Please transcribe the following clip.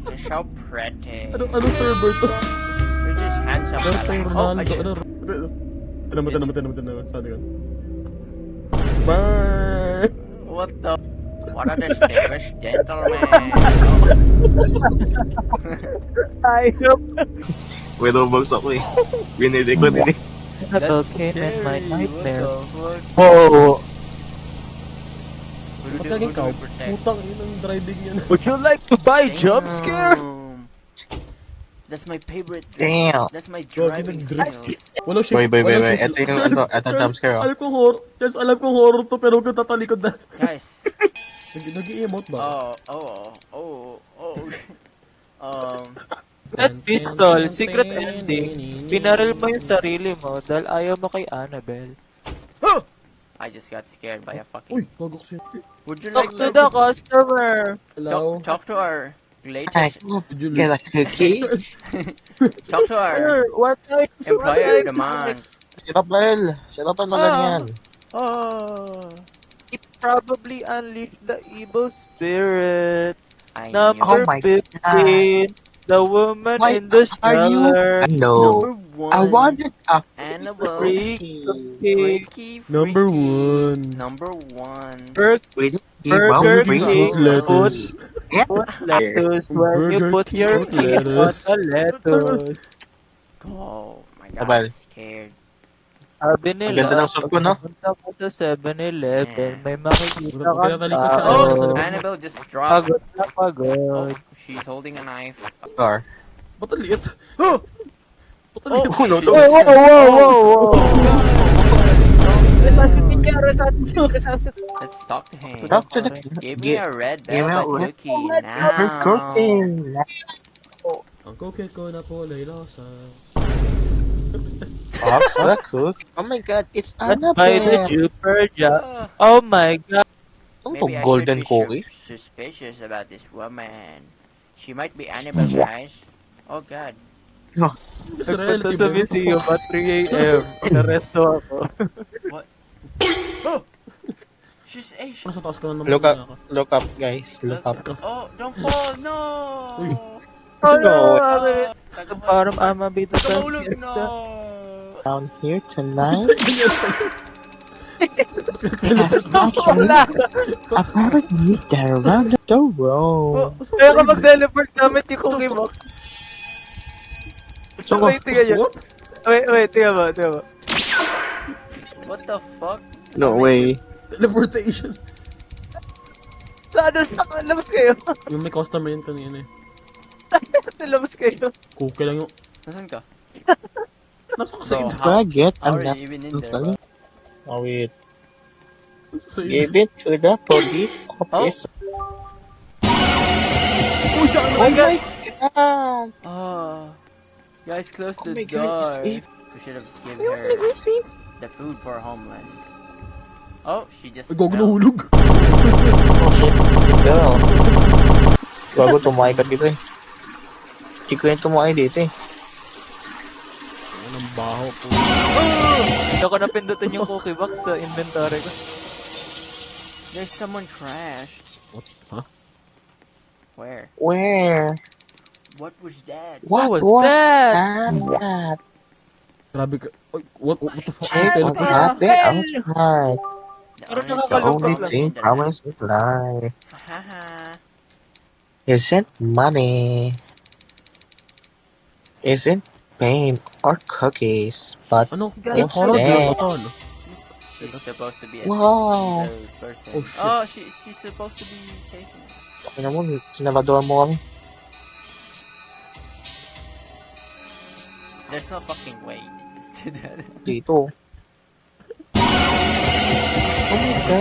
You're so pretty. Ano server to? You're just handsome. Ano tayong Ronaldo? Oh, Tinamo. Sabi ko. Burn! what the? What are the distinguished gentlemen? Ayop. Widow box ako eh. Binili ko din eh. Natokay in my nightmare. Oh! Magaling ka. Putang inang driving yan. Would you like to buy jump scare? That's my favorite. Damn! That's my Bro, driving drift. skills. Wala siya. Boy, wala siya. ito yung ito jumpscare oh. Alam kong horror. Yes, alam kong horror to pero huwag tatalikod na. Guys. Nag-i-emote ba? That pistol, secret ending. Pinaril mo yung sarili mo dahil ayaw mo kay Annabelle. I just got scared by a Uy, fucking. gagok siya. Would you Talk like to the customer. Hello? talk to our Hi, latest Would you get a cookie? talk to our Sir, what are employer demand. Shut up na ganyan. It probably unleashed the evil spirit. I Number Oh my 15, the woman Why in the are you? cellar. No. Number one. I wanted a Annabelle. Freaky. Freaky. Number one. Number one. Burger Burger King. King. Lettuce. Put lettuce when you Burger put your King feet on lettuce. the lettuce. Oh my Abal. god, I'm scared. Sabi Ang ganda nila, ng suit ko, no? pag pumunta ko sa 7-Eleven, Yeah. may makikita Wala, kang pinatalikod siya. tao. Oh, Annabelle just dropped. Pagod na Oh, pagod. she's holding a knife. car. Ba't ang liit? Ba't ang liit? Oh, no, no. Whoa! Let's talk to him. Talk to the Give me a red give me a velvet red cookie Burger now. King. Ang cookie ko na po ay losa. Ops, the cook. Oh my god, it's Let's buy the Annabelle. Jupiter Jack. Oh my god. Ano Maybe I to, golden should be cookie? suspicious about this woman. She might be Annabelle, guys. Oh god. Sa Nagpunta relative sa eh. museum at 3 a.m. Inaresto ako. She's Asian. Nasa taas ka na naman. Look up, guys. Look up. Oh, don't fall. No. Uy. Oh no! Tagahulog. Parang ama bita sa Tagahulog, fiesta. no. Down here tonight. Wala! Apparently, they're around the road. Kaya ka mag-teleport gamit yung cookie mo. Wait, tingnan yun. Wait, tingnan mo. What the fuck? No way. Teleportation. Saan labas kayo? Yung may customer yun kanina eh. Labas kayo. Cookie lang yung... Nasaan ka? Nasa ka sa Bro, inyo. how- Forget How are I'm not. you even in there? Oh wait. Nasa sa inyo. Give it to the police officer. Uy, saan Oh my god. Oh. Guys, close Oh the my God, door. it's We should have given her the food for homeless. Oh, she just Ay, gago fell. nahulog. Oh shit. Girl. Gago, tumakay ka dito eh. Hindi ko yung tumakay dito eh. Ang baho po. Hindi ako napindutin yung cookie box sa inventory ko. There's someone crashed. What? Huh? Where? Where? What was that? What was was that? that? Grabe ka. Ay, what the fuck? Check what happened outside. The Parang The nakakalungkot only lang. thing promised in life Haha. isn't money, isn't fame or cookies, but Ano? it's Horror death. game ba to, ano? She's supposed to be a Wow. evil person. Oh, shit. Oh, she's supposed to be chasing us. Ano mo, sinabadoan mo kami. There's no fucking way you just did that. Dito. Oh my god.